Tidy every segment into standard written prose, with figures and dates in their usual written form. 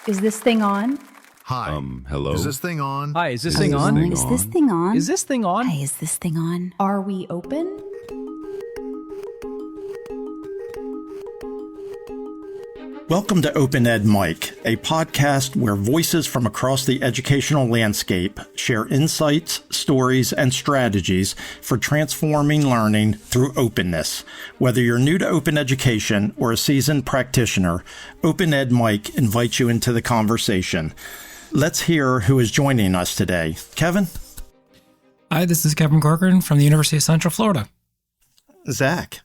Is this thing on? Hi. Hello? Is this thing on? Hi, is this thing on? Is this thing on? Is this thing on? Hi, is this thing on? Are we open? Welcome to Open Ed Mike, a podcast where voices from across the educational landscape share insights, stories, and strategies for transforming learning through openness. Whether you're new to open education or a seasoned practitioner, Open Ed Mike invites you into the conversation. Let's hear who is joining us today. Kevin? Hi, this is Kevin Corcoran from the University of Central Florida. Zach?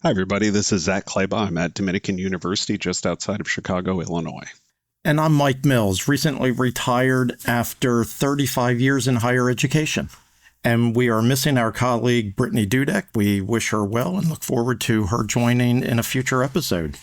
Hi, everybody. This is Zach Kleba. I'm at Dominican University just outside of Chicago, Illinois. And I'm Mike Mills, recently retired after 35 years in higher education. And we are missing our colleague, Brittany Dudek. We wish her well and look forward to her joining in a future episode.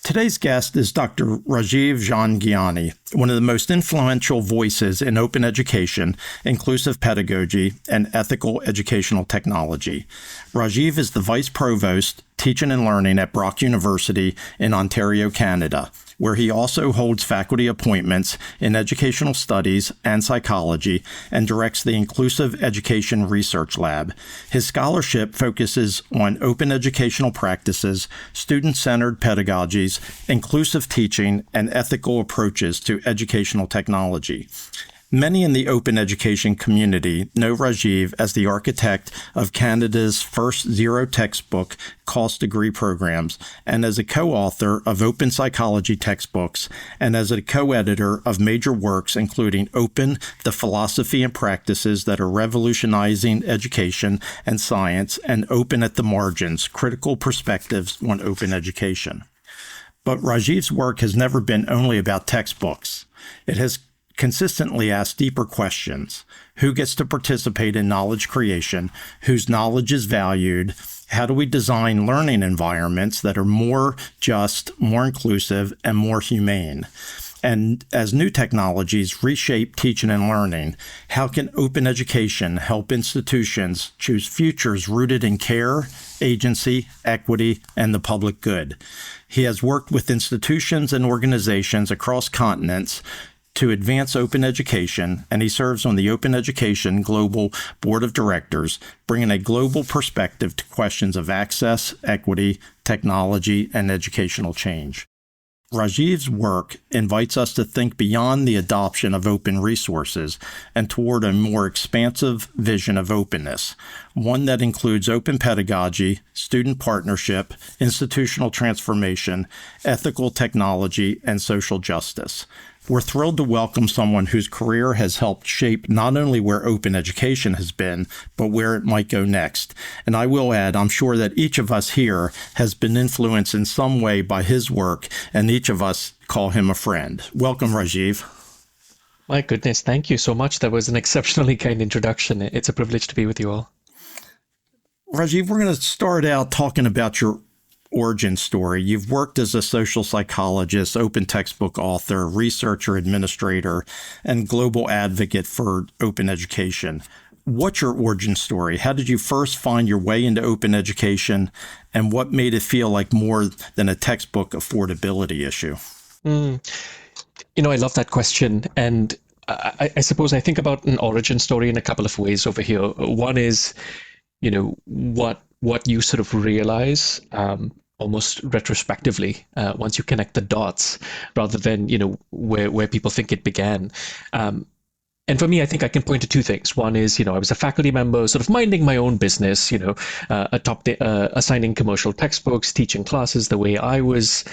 Today's guest is Dr. Rajiv Jhangiani, one of the most influential voices in open education, inclusive pedagogy, and ethical educational technology. Rajiv is the Vice Provost, Teaching and Learning at Brock University in Ontario, Canada, where he also holds faculty appointments in educational studies and psychology and directs the Inclusive Education Research Lab. His scholarship focuses on open educational practices, student-centered pedagogies, inclusive teaching, and ethical approaches to educational technology. Many in the open education community know Rajiv as the architect of Canada's first zero textbook cost degree programs, and as a co-author of open psychology textbooks, and as a co-editor of major works including Open, the Philosophy and Practices That Are Revolutionizing Education and Science, and Open at the Margins, Critical Perspectives on Open Education. But Rajiv's work has never been only about textbooks. It has consistently ask deeper questions. Who gets to participate in knowledge creation? Whose knowledge is valued? How do we design learning environments that are more just, more inclusive, and more humane? And as new technologies reshape teaching and learning, how can open education help institutions choose futures rooted in care, agency, equity, and the public good? He has worked with institutions and organizations across continents to advance open education, and he serves on the Open Education Global Board of Directors, bringing a global perspective to questions of access, equity, technology, and educational change. Rajiv's work invites us to think beyond the adoption of open resources and toward a more expansive vision of openness, one that includes open pedagogy, student partnership, institutional transformation, ethical technology, and social justice. We're thrilled to welcome someone whose career has helped shape not only where open education has been, but where it might go next. And I will add, I'm sure that each of us here has been influenced in some way by his work, and each of us call him a friend. Welcome, Rajiv. My goodness, thank you so much. That was an exceptionally kind introduction. It's a privilege to be with you all. Rajiv, we're going to start out talking about your origin story. You've worked as a social psychologist, open textbook author, researcher, administrator, and global advocate for open education. What's your origin story? How did you first find your way into open education, and what made it feel like more than a textbook affordability issue? I love that question. And I suppose I think about an origin story in a couple of ways over here. One is, what you sort of realize almost retrospectively once you connect the dots, rather than where people think it began. And for me, I think I can point to two things. One is, I was a faculty member, sort of minding my own business, assigning commercial textbooks, teaching classes the way I was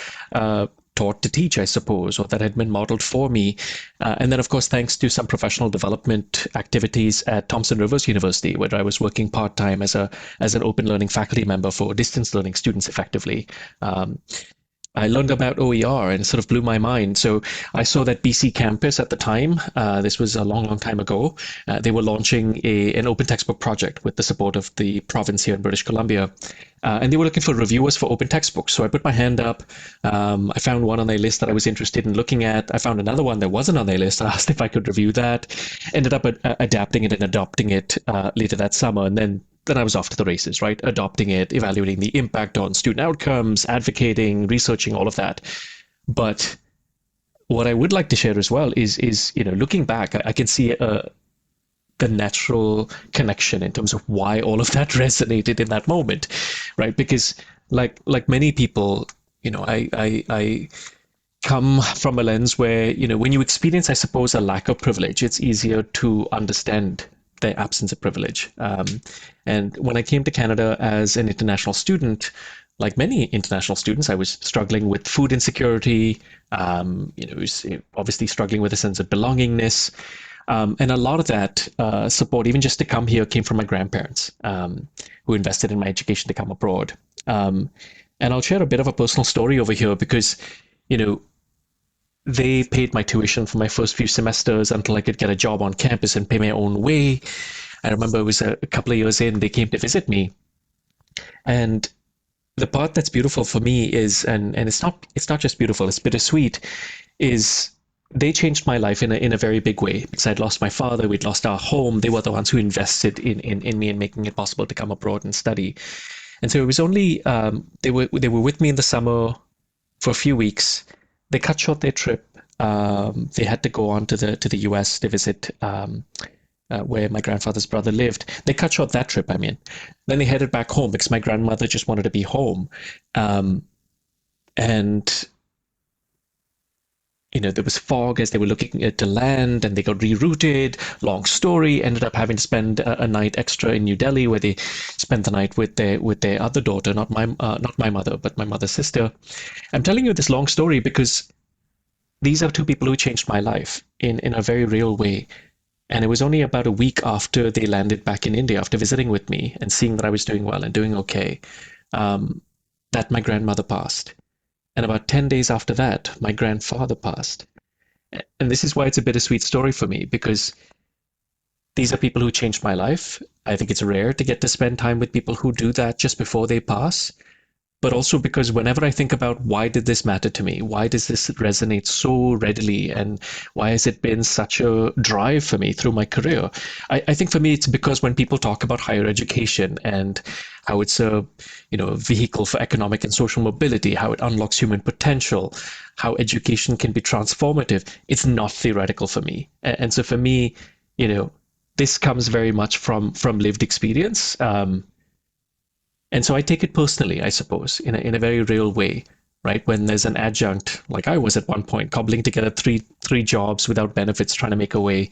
taught to teach, I suppose, or that had been modeled for me. And then, of course, thanks to some professional development activities at Thompson Rivers University, where I was working part-time as an open learning faculty member for distance learning students effectively. I learned about OER and it sort of blew my mind. So I saw that BC campus at the time, this was a long, long time ago, they were launching an open textbook project with the support of the province here in British Columbia. And they were looking for reviewers for open textbooks. So I put my hand up. I found one on their list that I was interested in looking at. I found another one that wasn't on their list. I asked if I could review that. Ended up adapting it and adopting it later that summer. And then I was off to the races, right? Adopting it, evaluating the impact on student outcomes, advocating, researching, all of that. But what I would like to share as well is looking back, I can see the natural connection in terms of why all of that resonated in that moment, right? Because like many people, I come from a lens where, when you experience, I suppose, a lack of privilege, it's easier to understand the absence of privilege. And when I came to Canada as an international student, like many international students, I was struggling with food insecurity, was obviously struggling with a sense of belongingness. And a lot of that support, even just to come here, came from my grandparents, who invested in my education to come abroad. And I'll share a bit of a personal story over here because, they paid my tuition for my first few semesters until I could get a job on campus and pay my own way. I remember it was a couple of years in, they came to visit me. And the part that's beautiful for me is, and it's not just beautiful, it's bittersweet, is they changed my life in a very big way because I'd lost my father, we'd lost our home. They were the ones who invested in me and making it possible to come abroad and study. And so it was only they were with me in the summer for a few weeks. They cut short their trip. They had to go on to the US to visit where my grandfather's brother lived. They cut short that trip, I mean. Then they headed back home because my grandmother just wanted to be home. And there was fog as they were looking at the land, and they got rerouted. Long story. Ended up having to spend a night extra in New Delhi, where they spent the night with their other daughter, not my mother, but my mother's sister. I'm telling you this long story because these are two people who changed my life in a very real way. And it was only about a week after they landed back in India, after visiting with me and seeing that I was doing well and doing okay, that my grandmother passed. And about 10 days after that, my grandfather passed. And this is why it's a bittersweet story for me, because these are people who changed my life. I think it's rare to get to spend time with people who do that just before they pass. But also because whenever I think about why did this matter to me? Why does this resonate so readily? And why has it been such a drive for me through my career? I think for me, it's because when people talk about higher education and how it's a vehicle for economic and social mobility, how it unlocks human potential, how education can be transformative, it's not theoretical for me. And so for me, this comes very much from lived experience. And so I take it personally, I suppose, in a very real way, right? When there's an adjunct, like I was at one point, cobbling together three jobs without benefits, trying to make a way.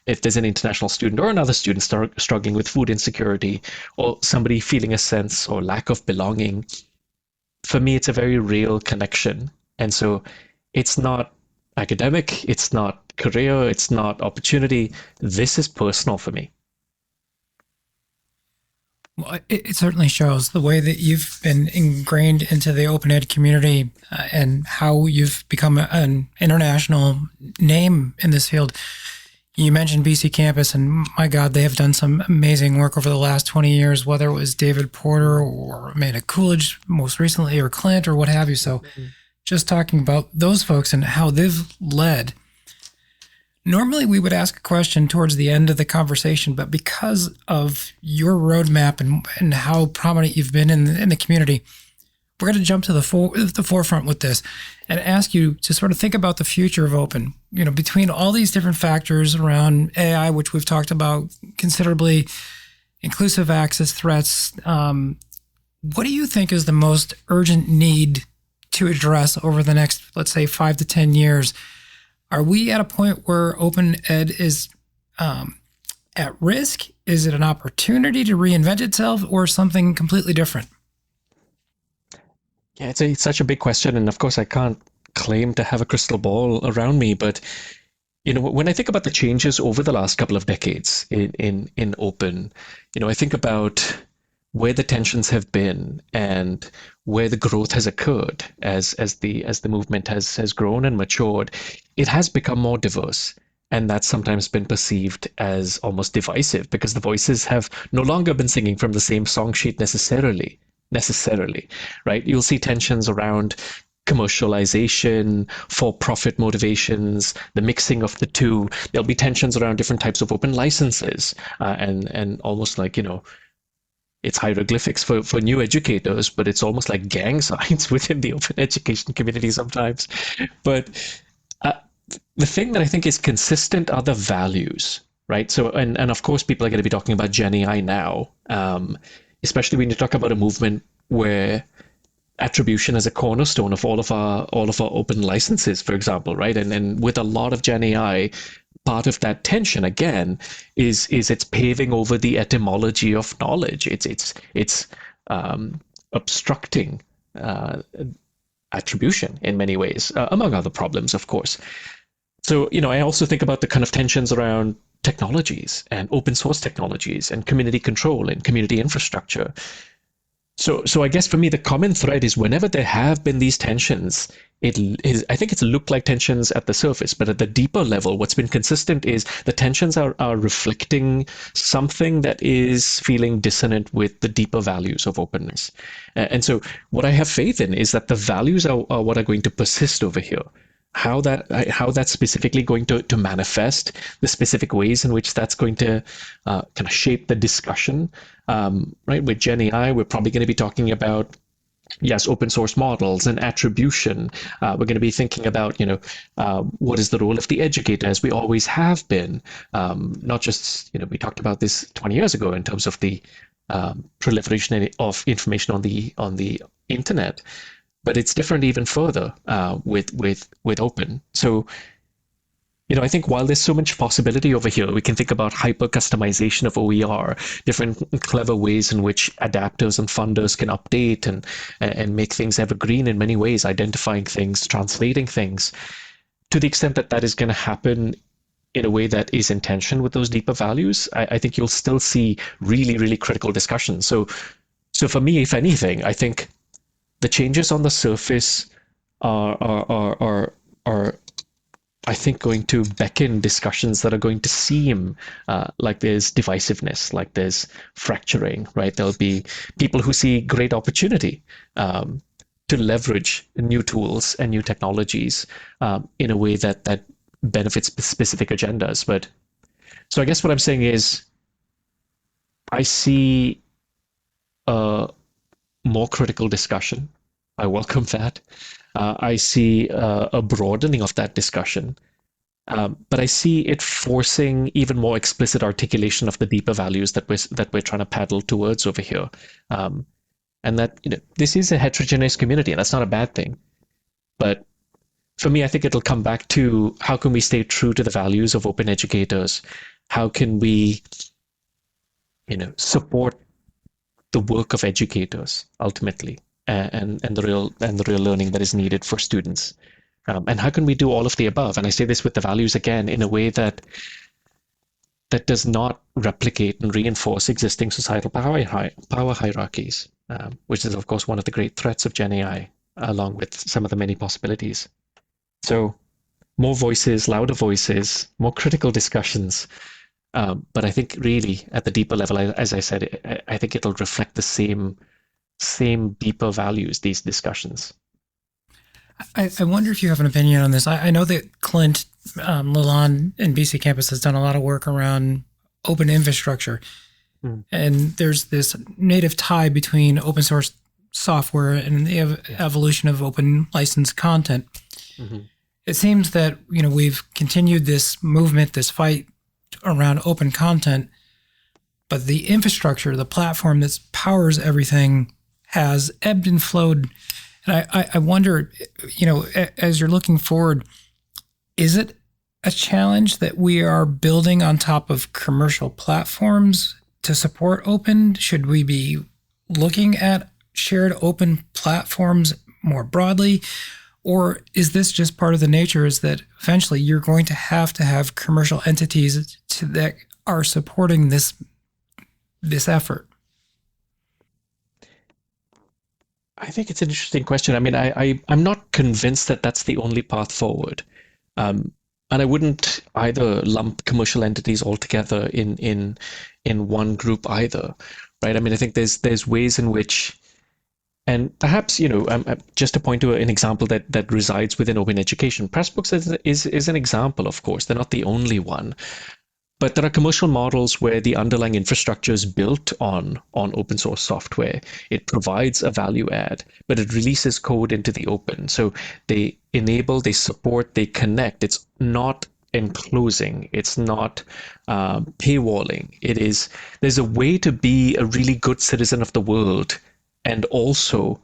If there's an international student or another student struggling with food insecurity, or somebody feeling a sense or lack of belonging, for me, it's a very real connection. And so it's not academic, it's not career, it's not opportunity. This is personal for me. Well, it certainly shows the way that you've been ingrained into the open ed community and how you've become an international name in this field. You mentioned BC Campus, and my God, they have done some amazing work over the last 20 years, whether it was David Porter or Amanda Coolidge most recently, or Clint, or what have you. So just talking about those folks and how they've led. Normally, we would ask a question towards the end of the conversation, but because of your roadmap and how prominent you've been in the community, we're going to jump to the forefront with this and ask you to sort of think about the future of open. Between all these different factors around AI, which we've talked about considerably, inclusive access threats, what do you think is the most urgent need to address over the next, let's say, 5 to 10 years? Are we at a point where open ed is at risk? Is it an opportunity to reinvent itself, or something completely different? Yeah, it's such a big question. And of course, I can't claim to have a crystal ball around me. But, when I think about the changes over the last couple of decades in open, I think about where the tensions have been and where the growth has occurred as the movement has grown and matured. It has become more diverse, and that's sometimes been perceived as almost divisive because the voices have no longer been singing from the same song sheet necessarily, right? You'll see tensions around commercialization, for-profit motivations, the mixing of the two. There'll be tensions around different types of open licenses, and almost like, it's hieroglyphics for new educators, but it's almost like gang signs within the open education community sometimes. But the thing that I think is consistent are the values, right? So, and of course, people are going to be talking about Gen AI now, especially when you talk about a movement where attribution is a cornerstone of all of our open licenses, for example, right? And with a lot of Gen AI, part of that tension again is it's paving over the etymology of knowledge. It's obstructing attribution in many ways, among other problems, of course. So, I also think about the kind of tensions around technologies and open source technologies and community control and community infrastructure. So I guess for me, the common thread is whenever there have been these tensions, I think it's looked like tensions at the surface, but at the deeper level, what's been consistent is the tensions are reflecting something that is feeling dissonant with the deeper values of openness. And so what I have faith in is that the values are what are going to persist over here. How that's specifically going to manifest, the specific ways in which that's going to kind of shape the discussion, right? With Gen AI, we're probably going to be talking about, yes, open source models and attribution. We're going to be thinking about, what is the role of the educator, as we always have been. Not just, we talked about this 20 years ago in terms of the proliferation of information on the internet. But it's different even further with open. So, I think while there's so much possibility over here, we can think about hyper customization of OER, different clever ways in which adapters and funders can update and make things evergreen in many ways, identifying things, translating things. To the extent that that is going to happen in a way that is in tension with those deeper values, I think you'll still see really, really critical discussions. So for me, if anything, I think the changes on the surface are I think going to beckon discussions that are going to seem like there's divisiveness, like there's fracturing, right? There'll be people who see great opportunity to leverage new tools and new technologies in a way that benefits specific agendas. But so I guess what I'm saying is I see more critical discussion. I welcome that. I see a broadening of that discussion, but I see it forcing even more explicit articulation of the deeper values that we're trying to paddle towards over here, and that this is a heterogeneous community, and that's not a bad thing. But for me, I think it'll come back to how can we stay true to the values of open educators? How can we, support the work of educators ultimately, and the real learning that is needed for students, and how can we do all of the above? And I say this with the values again in a way that does not replicate and reinforce existing societal power hierarchies, which is of course one of the great threats of Gen AI, along with some of the many possibilities. So more voices, louder voices, more critical discussions. But I think really at the deeper level, as I said, I think it'll reflect the same deeper values, these discussions. I wonder if you have an opinion on this. I know that Clint Lalonde in BC Campus has done a lot of work around open infrastructure. And there's this native tie between open source software and the evolution of open licensed content. Mm-hmm. It seems that we've continued this movement, this fight around open content, but the infrastructure, the platform that powers everything, has ebbed and flowed. And I wonder, as you're looking forward, is it a challenge that we are building on top of commercial platforms to support open? Should we be looking at shared open platforms more broadly? Or is this just part of the nature, is that eventually you're going to have commercial entities that are supporting this effort? I think it's an interesting question. I mean, I'm not convinced that that's the only path forward. And I wouldn't either lump commercial entities altogether in one group either, right? I mean, I think there's ways in which, and perhaps, just to point to an example that resides within open education, Pressbooks is an example, of course. They're not the only one. But there are commercial models where the underlying infrastructure is built on open source software. It provides a value add, but it releases code into the open. So they enable, they support, they connect. It's not enclosing. It's not paywalling. There's a way to be a really good citizen of the world and also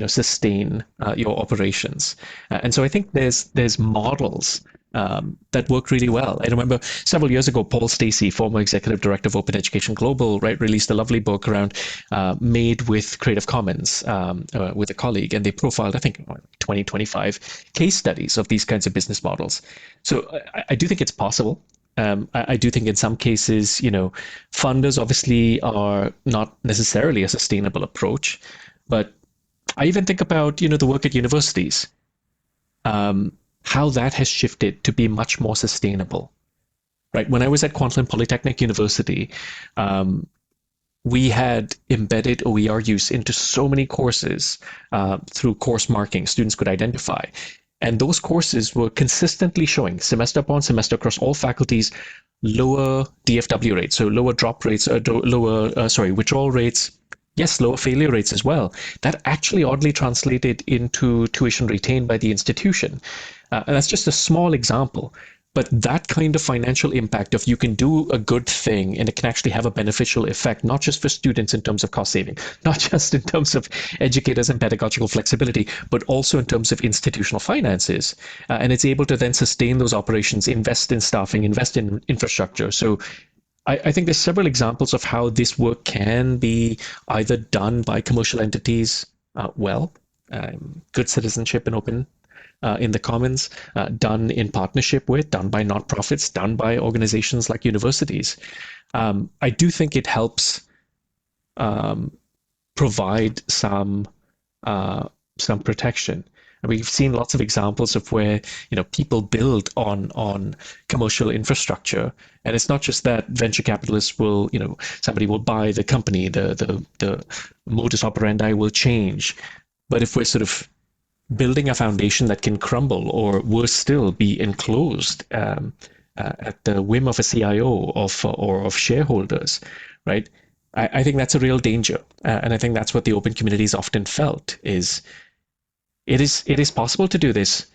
sustain your operations. And so I think there's models that work really well. I remember several years ago, Paul Stacey, former executive director of Open Education Global, right, released a lovely book around Made with Creative Commons with a colleague, and they profiled, I think, 20, 25 case studies of these kinds of business models. So I do think it's possible. I do think in some cases, funders obviously are not necessarily a sustainable approach, but I even think about, the work at universities. How that has shifted to be much more sustainable, right? When I was at Kwantlen Polytechnic University, we had embedded OER use into so many courses through course marking students could identify. And those courses were consistently showing semester upon semester across all faculties, lower DFW rates, so lower drop rates, withdrawal rates, yes, lower failure rates as well. That actually oddly translated into tuition retained by the institution. And that's just a small example. But that kind of financial impact of you can do a good thing and it can actually have a beneficial effect, not just for students in terms of cost saving, not just in terms of educators and pedagogical flexibility, but also in terms of institutional finances. And it's able to then sustain those operations, invest in staffing, invest in infrastructure. So I think there's several examples of how this work can be either done by commercial entities good citizenship and open in the commons, done in partnership with, done by nonprofits, done by organizations like universities. I do think it helps provide some protection. And we've seen lots of examples of where people build on commercial infrastructure, and it's not just that venture capitalists will somebody will buy the company, the modus operandi will change, but if we're sort of building a foundation that can crumble or worse still be enclosed at the whim of a CIO or of shareholders, right? I think that's a real danger, and I think that's what the open communities often felt is. It is possible to do this,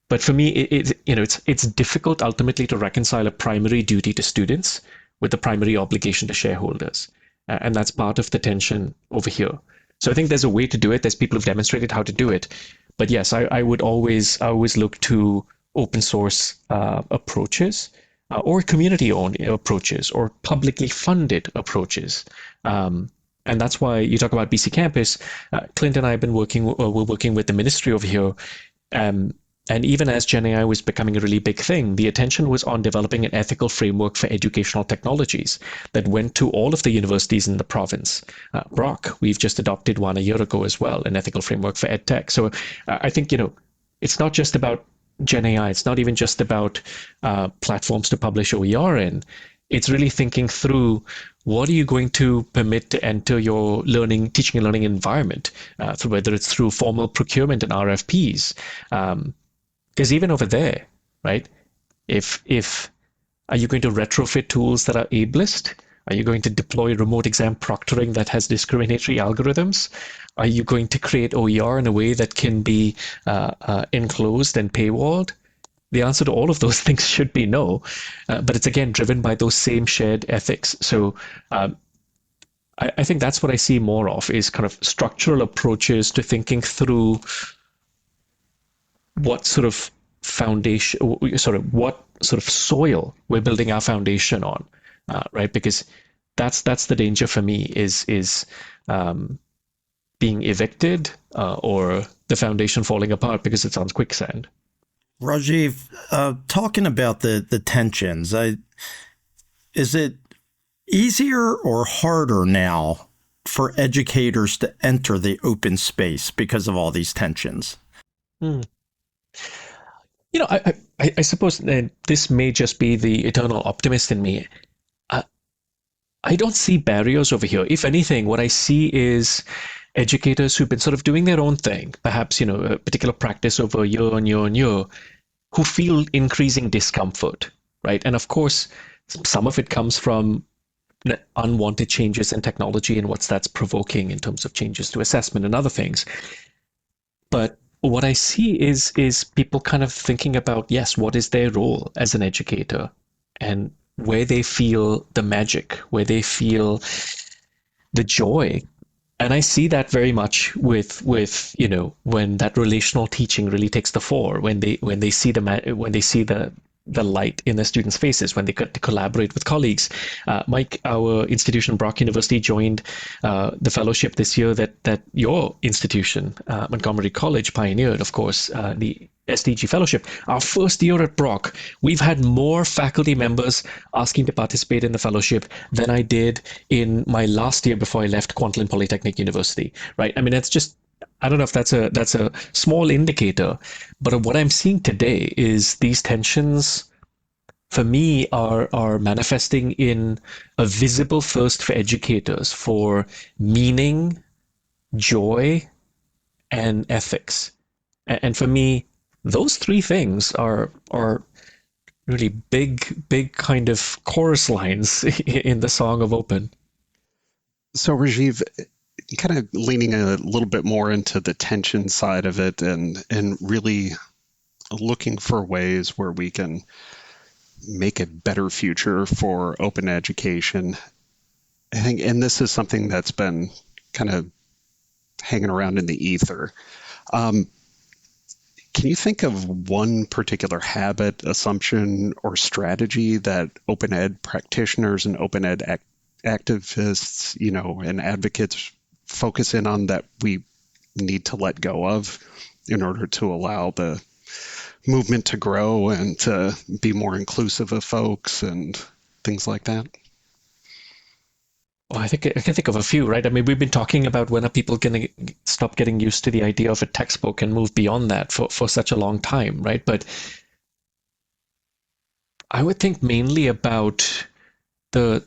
but for me, it's difficult ultimately to reconcile a primary duty to students with the primary obligation to shareholders, and that's part of the tension over here. So I think there's a way to do it. There's people who've demonstrated how to do it, but yes, I would always look to open source approaches or community-owned approaches or publicly funded approaches. And that's why you talk about BC Campus. Clint and I have been we're working with the ministry over here. And even as Gen AI was becoming a really big thing, the attention was on developing an ethical framework for educational technologies that went to all of the universities in the province. Brock, we've just adopted one a year ago as well, an ethical framework for edtech. So I think, it's not just about Gen AI. It's not even just about platforms to publish OER in. It's really thinking through what are you going to permit to enter your teaching and learning environment, whether it's through formal procurement and RFPs. Because even over there, right, if are you going to retrofit tools that are ableist? Are you going to deploy remote exam proctoring that has discriminatory algorithms? Are you going to create OER in a way that can be enclosed and paywalled? The answer to all of those things should be no, but it's again driven by those same shared ethics. So I think that's what I see more of is kind of structural approaches to thinking through what sort of foundation, what sort of soil we're building our foundation on, right? Because that's the danger for me is being evicted or the foundation falling apart because it's on quicksand. Rajiv, talking about the tensions, is it easier or harder now for educators to enter the open space because of all these tensions? I suppose that this may just be the eternal optimist in me. I don't see barriers over here. If anything, what I see is educators who've been sort of doing their own thing, perhaps, a particular practice over year on year on year, who feel increasing discomfort, right? And of course, some of it comes from unwanted changes in technology and what's that's provoking in terms of changes to assessment and other things. But what I see is people kind of thinking about, yes, what is their role as an educator, and where they feel the magic, where they feel the joy. And I see that very much with when that relational teaching really takes the fore, when they see the light in the students' faces, when they get to collaborate with colleagues. Mike, our institution, Brock University, joined the fellowship this year that your institution, Montgomery College, pioneered, of course, the SDG Fellowship. Our first year at Brock, we've had more faculty members asking to participate in the fellowship than I did in my last year before I left Kwantlen Polytechnic University, right? I mean, it's just, I don't know if that's a small indicator, but what I'm seeing today is these tensions, for me, are manifesting in a visible thirst for educators for meaning, joy, and ethics. And for me, those three things are really big kind of chorus lines in the Song of Open. So Rajiv, kind of leaning a little bit more into the tension side of it and really looking for ways where we can make a better future for open education. I think, and this is something that's been kind of hanging around in the ether. Can you think of one particular habit, assumption, or strategy that open ed practitioners and open ed activists, and advocates focus in on that we need to let go of in order to allow the movement to grow and to be more inclusive of folks and things like that? Well, I think I can think of a few, right? I mean, we've been talking about when are people going to stop getting used to the idea of a textbook and move beyond that for such a long time, right? But I would think mainly about the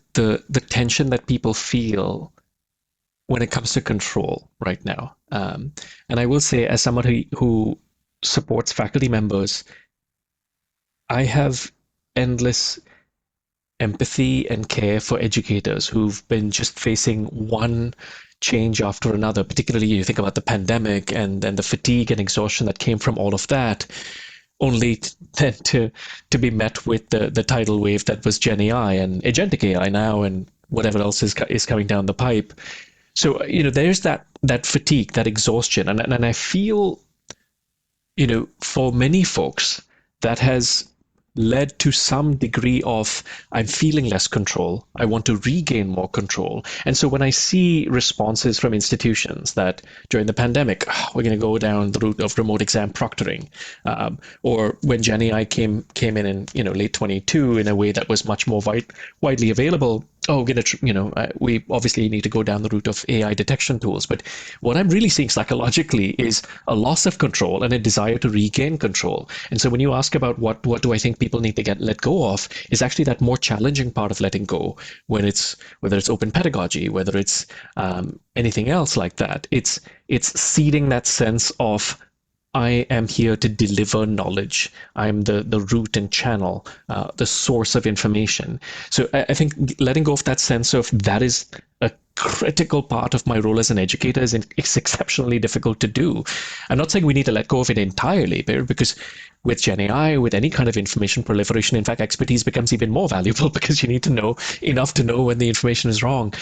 tension that people feel when it comes to control right now. And I will say, as someone who supports faculty members, I have endless empathy and care for educators who've been just facing one change after another. Particularly, you think about the pandemic and the fatigue and exhaustion that came from all of that, only then to be met with the tidal wave that was Gen AI and agentic AI now, and whatever else is coming down the pipe. So there's that fatigue, that exhaustion, and I feel for many folks that has led to some degree of, I'm feeling less control, I want to regain more control. And so when I see responses from institutions that during the pandemic, we're going to go down the route of remote exam proctoring, or when Gen AI came in late 22 in a way that was much more widely available, we obviously need to go down the route of AI detection tools. But what I'm really seeing psychologically is a loss of control and a desire to regain control. And so when you ask about what do I think people need to let go of, is actually that more challenging part of letting go, whether it's open pedagogy, whether it's anything else like that. It's seeding that sense of, I am here to deliver knowledge. I'm the root and channel, the source of information. So I think letting go of that sense of that is a critical part of my role as an educator is exceptionally difficult to do. I'm not saying we need to let go of it entirely, because with Gen AI, with any kind of information proliferation, in fact, expertise becomes even more valuable because you need to know enough to know when the information is wrong.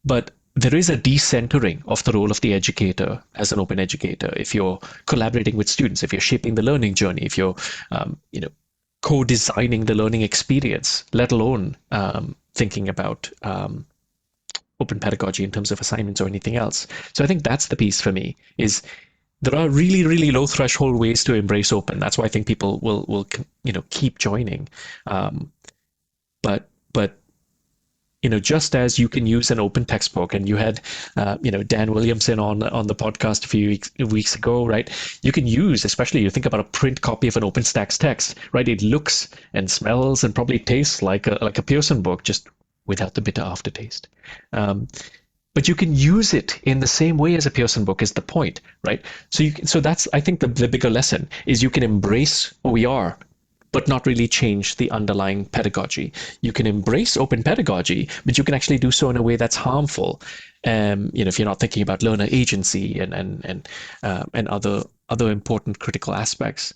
But there is a decentering of the role of the educator as an open educator. If you're collaborating with students, if you're shaping the learning journey, if you're, co-designing the learning experience, let alone thinking about open pedagogy in terms of assignments or anything else. So I think that's the piece for me, is there are really, really low threshold ways to embrace open. That's why I think people will keep joining. But just as you can use an open textbook, and you had, Dan Williamson on the podcast a few weeks ago, right? You can use, especially you think about a print copy of an OpenStax text, right? It looks and smells and probably tastes like a Pearson book, just without the bitter aftertaste. But you can use it in the same way as a Pearson book is the point, right? So that's, I think, the bigger lesson is you can embrace OER but not really change the underlying pedagogy. You can embrace open pedagogy, but you can actually do so in a way that's harmful. If you're not thinking about learner agency and other important critical aspects.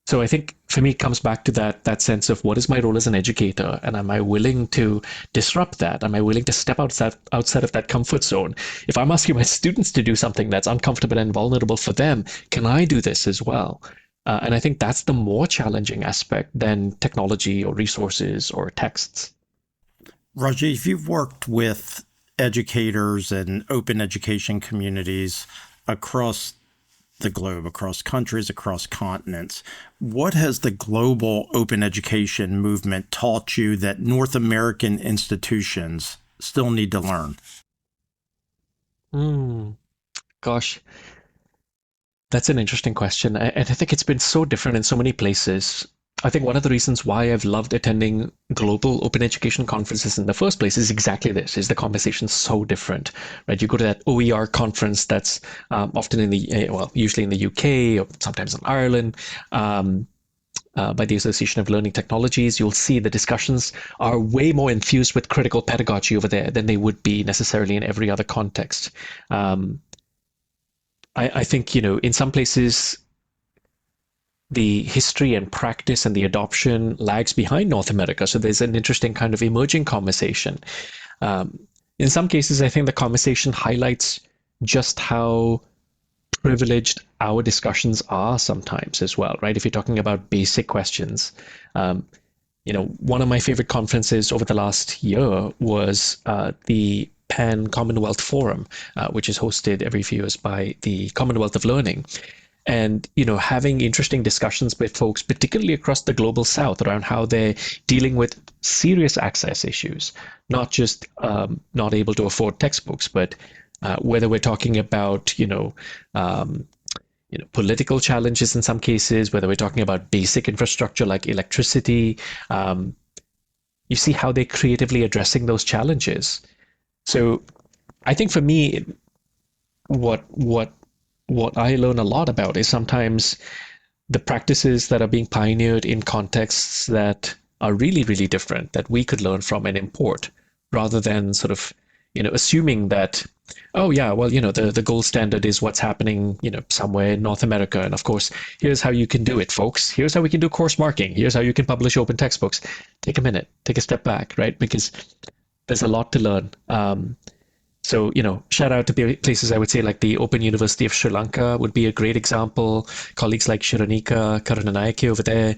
So I think for me, it comes back to that sense of what is my role as an educator, and am I willing to disrupt that? Am I willing to step outside of that comfort zone? If I'm asking my students to do something that's uncomfortable and vulnerable for them, can I do this as well? And I think that's the more challenging aspect than technology or resources or texts. Rajiv, you've worked with educators and open education communities across the globe, across countries, across continents. What has the global open education movement taught you that North American institutions still need to learn? Gosh, that's an interesting question. And I think it's been so different in so many places. I think one of the reasons why I've loved attending global open education conferences in the first place is exactly this, is the conversation so different, right? You go to that OER conference that's often usually in the UK or sometimes in Ireland, by the Association of Learning Technologies. You'll see the discussions are way more infused with critical pedagogy over there than they would be necessarily in every other context. I think, in some places, the history and practice and the adoption lags behind North America. So there's an interesting kind of emerging conversation. In some cases, I think the conversation highlights just how privileged our discussions are sometimes as well, right? If you're talking about basic questions. One of my favorite conferences over the last year was the Pan Commonwealth Forum, which is hosted every few years by the Commonwealth of Learning. And, having interesting discussions with folks, particularly across the global south, around how they're dealing with serious access issues, not just not able to afford textbooks, but whether we're talking about, political challenges in some cases, whether we're talking about basic infrastructure like electricity, you see how they're creatively addressing those challenges. So I think for me, what I learn a lot about is sometimes the practices that are being pioneered in contexts that are really, really different that we could learn from and import, rather than sort of, assuming that, oh yeah, well, the gold standard is what's happening, somewhere in North America. And of course, here's how you can do it, folks. Here's how we can do course marking. Here's how you can publish open textbooks. Take a minute, take a step back, right? Because there's a lot to learn. So, shout out to places I would say like the Open University of Sri Lanka would be a great example. Colleagues like Shironika Karunanayake over there,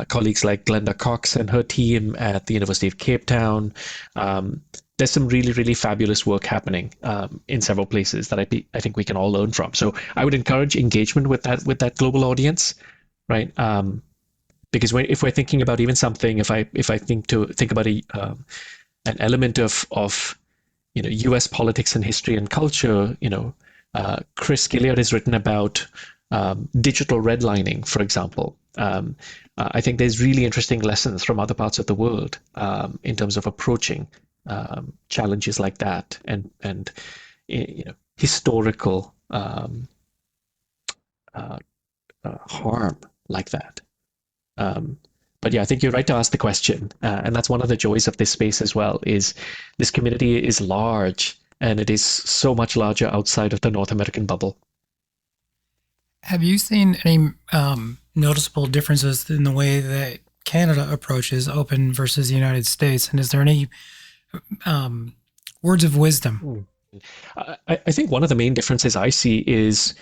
colleagues like Glenda Cox and her team at the University of Cape Town. There's some really, really fabulous work happening in several places that I think we can all learn from. So I would encourage engagement with that global audience, right? Because if we're thinking about even something, if I think about an element of U.S. politics and history and culture, Chris Gilliard has written about digital redlining, for example. I think there's really interesting lessons from other parts of the world in terms of approaching challenges like that and historical harm like that. But yeah, I think you're right to ask the question. And that's one of the joys of this space as well, is this community is large and it is so much larger outside of the North American bubble. Have you seen any noticeable differences in the way that Canada approaches open versus the United States? And is there any words of wisdom? I think one of the main differences I see is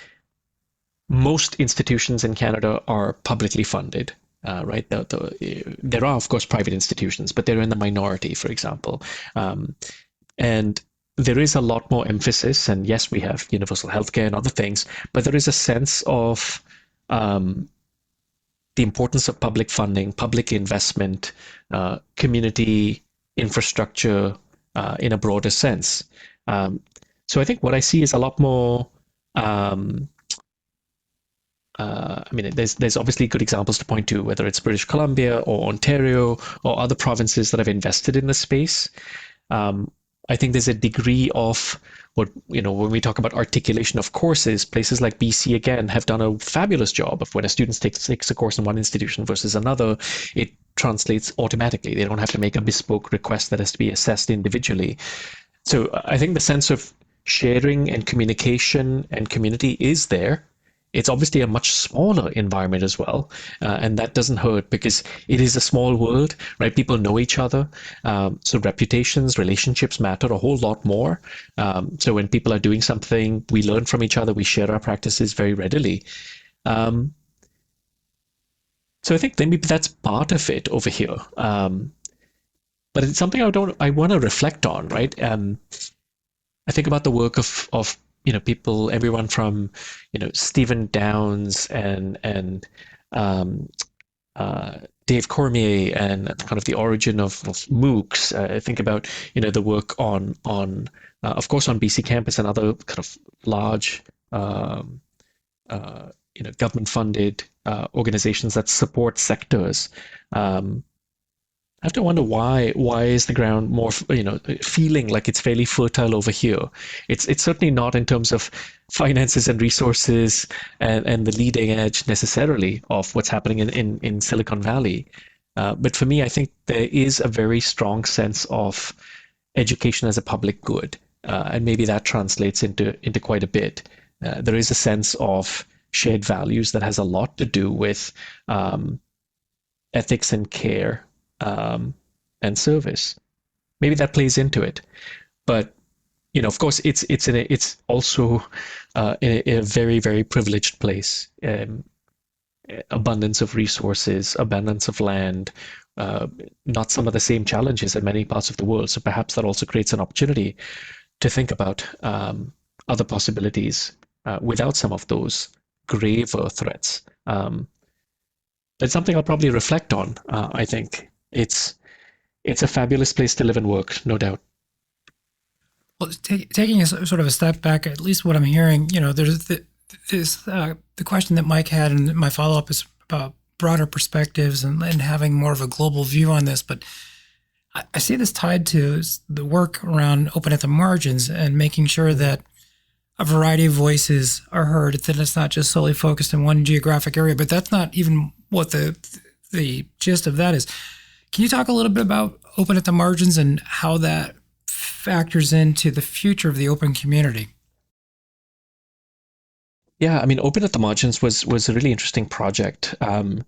most institutions in Canada are publicly funded. Right? There are, of course, private institutions, but they're in the minority, for example. And there is a lot more emphasis, and yes, we have universal healthcare and other things, but there is a sense of the importance of public funding, public investment, community infrastructure in a broader sense. So I think what I see is a lot more there's obviously good examples to point to, whether it's British Columbia or Ontario or other provinces that have invested in the space. I think there's a degree of what, when we talk about articulation of courses, places like BC, again, have done a fabulous job of when a student takes a course in one institution versus another, it translates automatically. They don't have to make a bespoke request that has to be assessed individually. So I think the sense of sharing and communication and community is there. It's obviously a much smaller environment as well, and that doesn't hurt because it is a small world, right? People know each other, so reputations, relationships matter a whole lot more. So when people are doing something, we learn from each other, we share our practices very readily. So I think maybe that's part of it over here, but it's something I want to reflect on, right? I think about the work of people, everyone from, Stephen Downes and Dave Cormier and kind of the origin of MOOCs. I think about, the work on of course, on BC campus and other kind of large, government-funded organizations that support sectors. I have to wonder why is the ground more, feeling like it's fairly fertile over here? It's certainly not in terms of finances and resources and the leading edge necessarily of what's happening in Silicon Valley. But for me, I think there is a very strong sense of education as a public good. And maybe that translates into quite a bit. There is a sense of shared values that has a lot to do with ethics and care. And service. Maybe that plays into it, but of course, it's also in a very, very privileged place. Abundance of resources, abundance of land, not some of the same challenges in many parts of the world. So perhaps that also creates an opportunity to think about other possibilities without some of those graver threats. It's something I'll probably reflect on. I think. It's a fabulous place to live and work, no doubt. Well, taking a sort of a step back, at least what I'm hearing, there's the question that Mike had, and my follow-up is about broader perspectives and having more of a global view on this. But I see this tied to the work around open at the margins and making sure that a variety of voices are heard, that it's not just solely focused in one geographic area. But that's not even what the gist of that is. Can you talk a little bit about open at the margins and how that factors into the future of the open community? Yeah, I mean, Open at the Margins was a really interesting project. I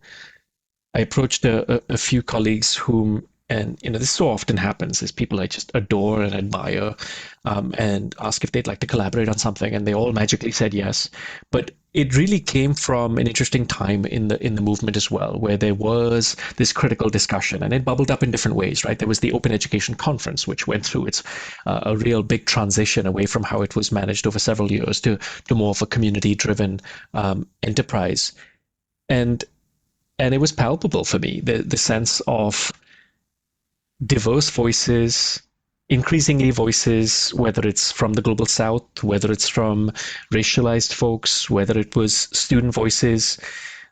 approached a few colleagues whom, and this so often happens, is people I just adore and admire, and ask if they'd like to collaborate on something, and they all magically said yes. But it really came from an interesting time in the movement as well, where there was this critical discussion, and it bubbled up in different ways, right? There was the Open Education Conference, which went through its a real big transition away from how it was managed over several years to more of a community-driven enterprise, and it was palpable for me, the sense of diverse voices, increasingly voices, whether it's from the global south, whether it's from racialized folks, whether it was student voices,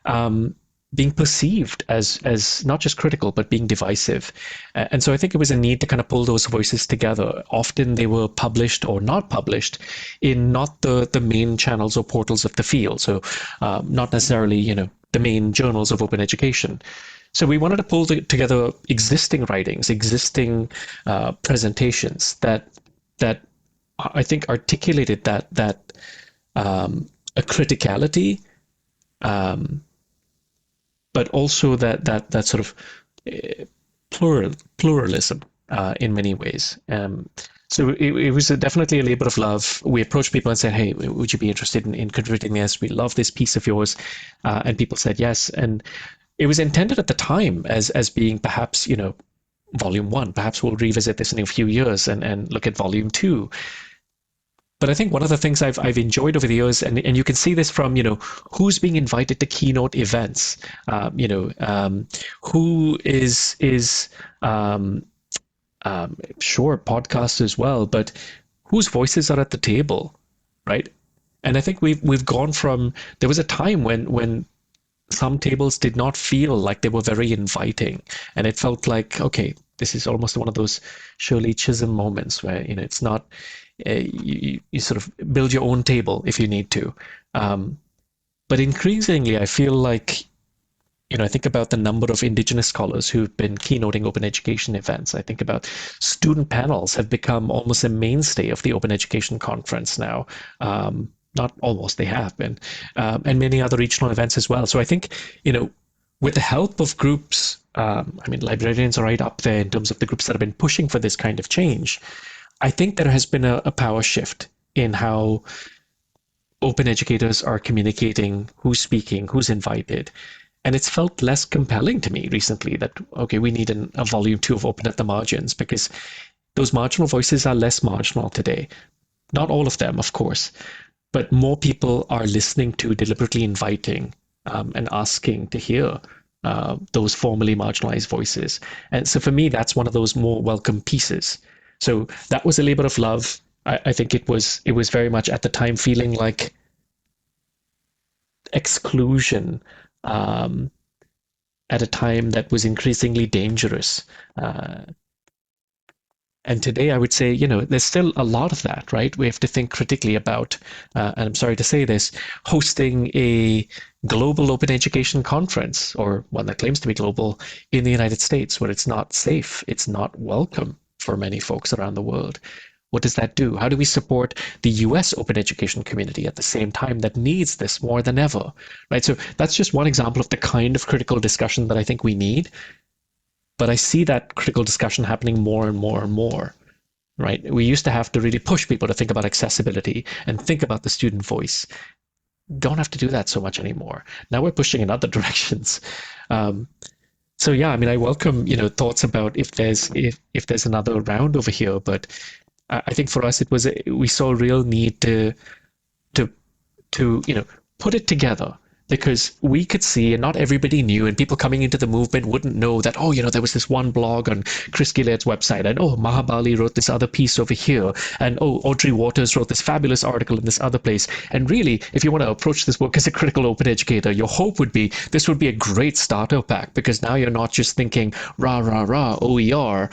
being perceived as not just critical, but being divisive. And so I think it was a need to kind of pull those voices together. Often they were published or not published in not the main channels or portals of the field. So not necessarily, the main journals of open education. So we wanted to pull together existing writings, existing presentations that I think articulated that a criticality, but also that sort of pluralism in many ways. So it was definitely a labor of love. We approached people and said, hey, would you be interested in contributing this? We love this piece of yours. And people said yes. And it was intended at the time as being perhaps, volume 1. Perhaps we'll revisit this in a few years and look at volume 2. But I think one of the things I've enjoyed over the years, and you can see this from, who's being invited to keynote events, who is sure, podcasts as well, but whose voices are at the table, right? And I think we've gone from, there was a time when some tables did not feel like they were very inviting, and it felt like, okay, this is almost one of those Shirley Chisholm moments where, it's not, you sort of build your own table if you need to. But increasingly, I feel like, I think about the number of Indigenous scholars who've been keynoting open education events. I think about student panels have become almost a mainstay of the Open Education Conference now. Not almost, they have been, and many other regional events as well. So I think, with the help of groups, librarians are right up there in terms of the groups that have been pushing for this kind of change. I think there has been a power shift in how open educators are communicating, who's speaking, who's invited. And it's felt less compelling to me recently that, okay, we need a volume 2 of Open at the Margins, because those marginal voices are less marginal today. Not all of them, of course, but more people are listening to, deliberately inviting, and asking to hear those formerly marginalized voices. And so for me, that's one of those more welcome pieces. So that was a labor of love. I think it was very much at the time feeling like exclusion at a time that was increasingly dangerous. And today I would say, there's still a lot of that, right? We have to think critically about, and I'm sorry to say this, hosting a global open education conference, or one that claims to be global, in the United States, where it's not safe, it's not welcome for many folks around the world. What does that do? How do we support the US open education community at the same time that needs this more than ever, right? So that's just one example of the kind of critical discussion that I think we need. But I see that critical discussion happening more and more and more, right? We used to have to really push people to think about accessibility and think about the student voice. Don't have to do that so much anymore. Now we're pushing in other directions. So yeah, I welcome, thoughts about if there's another round over here. But I think for us, we saw a real need to put it together. Because we could see, and not everybody knew, and people coming into the movement wouldn't know that, there was this one blog on Chris Gillard's website, and Mahabali wrote this other piece over here, and Audrey Waters wrote this fabulous article in this other place. And really, if you want to approach this work as a critical open educator, your hope would be this would be a great starter pack, because now you're not just thinking, rah, rah, rah, OER.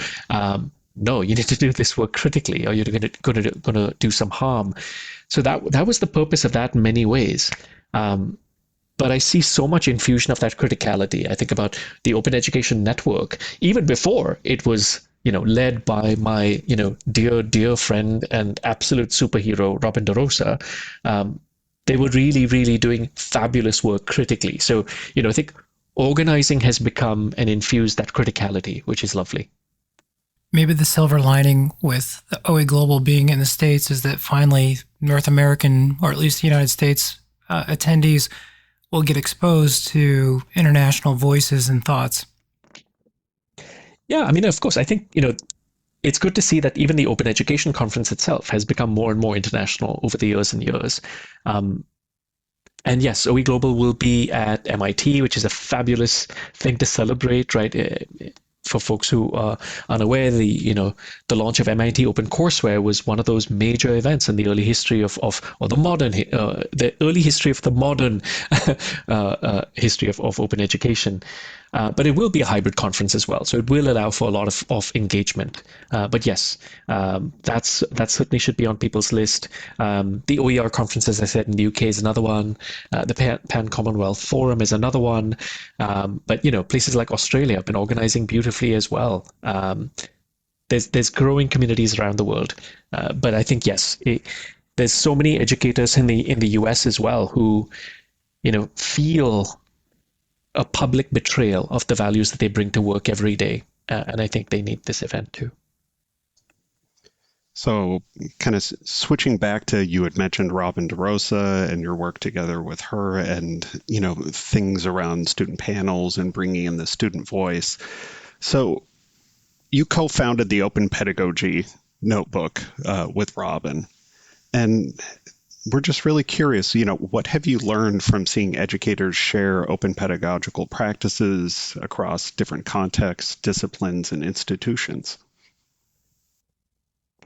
No, you need to do this work critically, or you're going to do some harm. So that was the purpose of that in many ways. But I see so much infusion of that criticality. I think about the Open Education Network, even before it was, led by my, dear, dear friend and absolute superhero, Robin DeRosa. They were really, really doing fabulous work critically. So, I think organizing has become and infused that criticality, which is lovely. Maybe the silver lining with the OE Global being in the States is that finally North American, or at least the United States attendees, will get exposed to international voices and thoughts. Yeah, of course, I think, it's good to see that even the Open Education Conference itself has become more and more international over the years and years. And yes, OE Global will be at MIT, which is a fabulous thing to celebrate, right? For folks who are unaware, the launch of MIT OpenCourseWare was one of those major events in the early history of the early history of the modern history of open education. But it will be a hybrid conference as well, so it will allow for a lot of engagement. But yes, that certainly should be on people's list. The OER conference, as I said, in the UK is another one. The Pan Commonwealth Forum is another one. But places like Australia have been organizing beautifully as well. There's growing communities around the world. But I think yes, there's so many educators in the US as well who feel a public betrayal of the values that they bring to work every day. And I think they need this event too. So kind of switching back to, you had mentioned Robin DeRosa and your work together with her and, things around student panels and bringing in the student voice. So you co-founded the Open Pedagogy Notebook with Robin. And we're just really curious, what have you learned from seeing educators share open pedagogical practices across different contexts, disciplines, and institutions?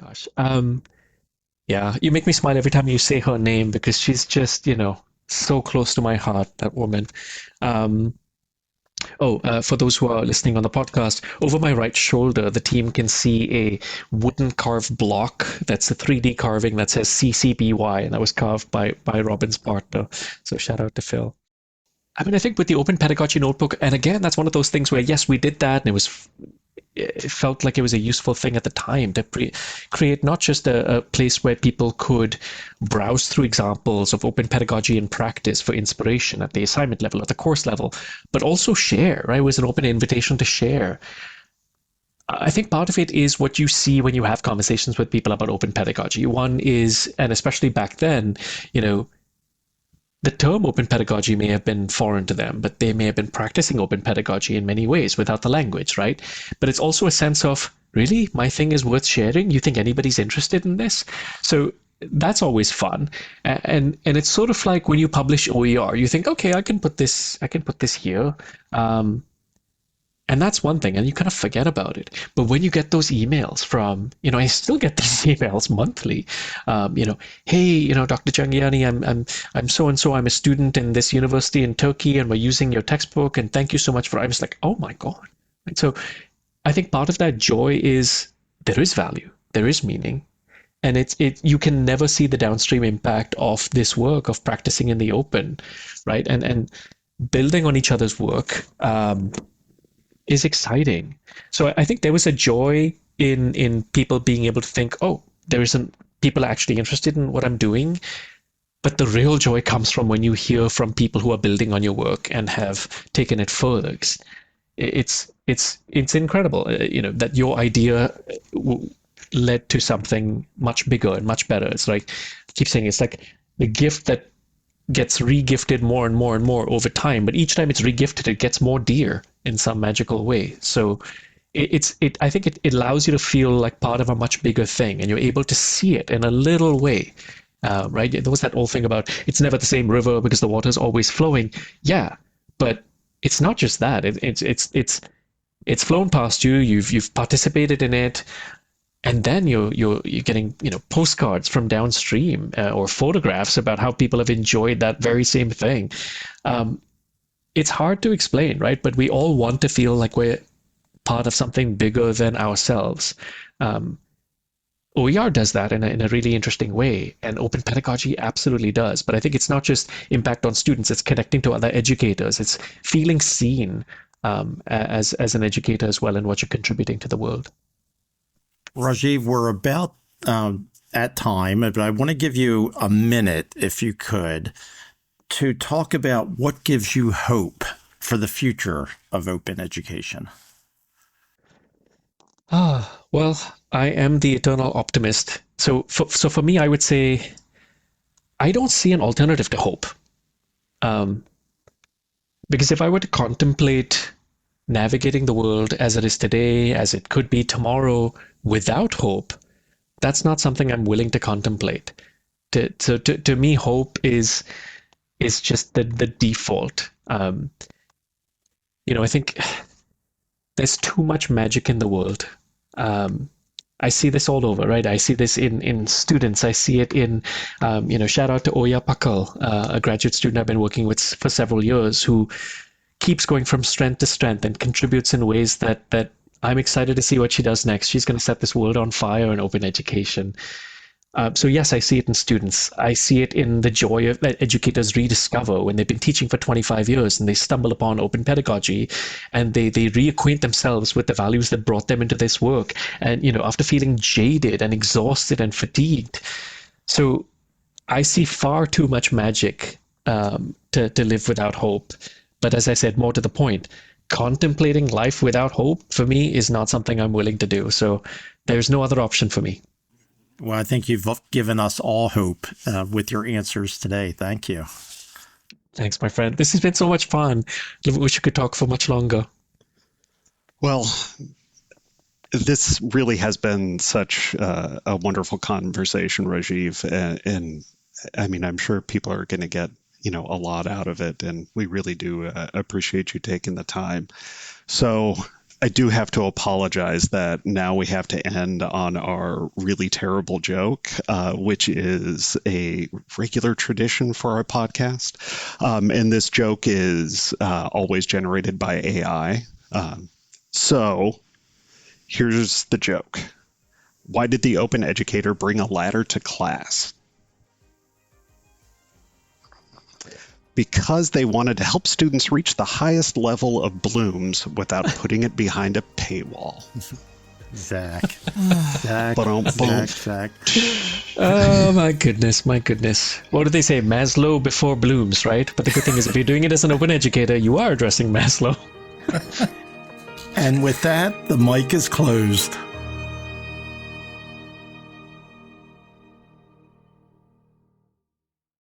Gosh, yeah, you make me smile every time you say her name because she's just, so close to my heart, that woman. For those who are listening on the podcast, over my right shoulder, the team can see a wooden carved block. That's a 3D carving that says CCBY, and that was carved by Robin's partner. So shout out to Phil. I mean, I think with the Open Pedagogy Notebook, and again, that's one of those things where, yes, we did that, and it felt like it was a useful thing at the time to create not just a place where people could browse through examples of open pedagogy in practice for inspiration at the assignment level, at the course level, but also share, right? It was an open invitation to share. I think part of it is what you see when you have conversations with people about open pedagogy. One is, and especially back then, the term open pedagogy may have been foreign to them, but they may have been practicing open pedagogy in many ways without the language, right? But it's also a sense of, really, my thing is worth sharing? You think anybody's interested in this? So that's always fun. And it's sort of like when you publish OER, you think, okay, I can put this here. And that's one thing, and you kind of forget about it. But when you get those emails from, I still get these emails monthly. Hey, Dr. Jhangiani, I'm so and so. I'm a student in this university in Turkey, and we're using your textbook. And thank you so much for. I'm just like, oh my god. And so, I think part of that joy is there is value, there is meaning, and you can never see the downstream impact of this work of practicing in the open, right? And building on each other's work. Is exciting. So I think there was a joy in people being able to think, oh, there isn't people actually interested in what I'm doing. But the real joy comes from when you hear from people who are building on your work and have taken it further. It's incredible, that your idea led to something much bigger and much better. It's like, I keep saying, it's like the gift that gets re-gifted more and more and more over time, but each time it's re-gifted, it gets more dear in some magical way. So I think it allows you to feel like part of a much bigger thing, and you're able to see it in a little way, right? There was that old thing about it's never the same river because the water's always flowing. Yeah, but it's not just that. It's flown past you. You've participated in it. And then you're getting postcards from downstream or photographs about how people have enjoyed that very same thing. It's hard to explain, right? But we all want to feel like we're part of something bigger than ourselves. OER does that in a really interesting way, and open pedagogy absolutely does. But I think it's not just impact on students; it's connecting to other educators. It's feeling seen as an educator as well in what you're contributing to the world. Rajiv, we're about at time, but I want to give you a minute, if you could, to talk about what gives you hope for the future of open education. Well, I am the eternal optimist. So for me, I would say I don't see an alternative to hope. Because if I were to contemplate navigating the world as it is today, as it could be tomorrow, without hope, that's not something I'm willing to contemplate. To me, hope is just the default. I think there's too much magic in the world. I see this all over, right? I see this in students. I see it in, shout out to Oya Pakal, a graduate student I've been working with for several years, who keeps going from strength to strength and contributes in ways that I'm excited to see what she does next. She's going to set this world on fire in open education. So yes, I see it in students. I see it in the joy that educators rediscover when they've been teaching for 25 years and they stumble upon open pedagogy and they reacquaint themselves with the values that brought them into this work. And, after feeling jaded and exhausted and fatigued. So I see far too much magic to live without hope. But as I said, more to the point, contemplating life without hope for me is not something I'm willing to do. So there's no other option for me. Well, I think you've given us all hope with your answers today. Thank you. Thanks, my friend. This has been so much fun. I wish we could talk for much longer. Well, this really has been such a wonderful conversation, Rajiv. And I mean, I'm sure people are going to get a lot out of it, and we really do appreciate you taking the time. So I do have to apologize that now we have to end on our really terrible joke, which is a regular tradition for our podcast. And this joke is always generated by AI. So here's the joke. Why did the open educator bring a ladder to class? Because they wanted to help students reach the highest level of blooms without putting it behind a paywall. Zach. Zach. Zach. Oh, my goodness, my goodness. What do they say? Maslow before blooms, right? But the good thing is, if you're doing it as an open educator, you are addressing Maslow. And with that, the mic is closed.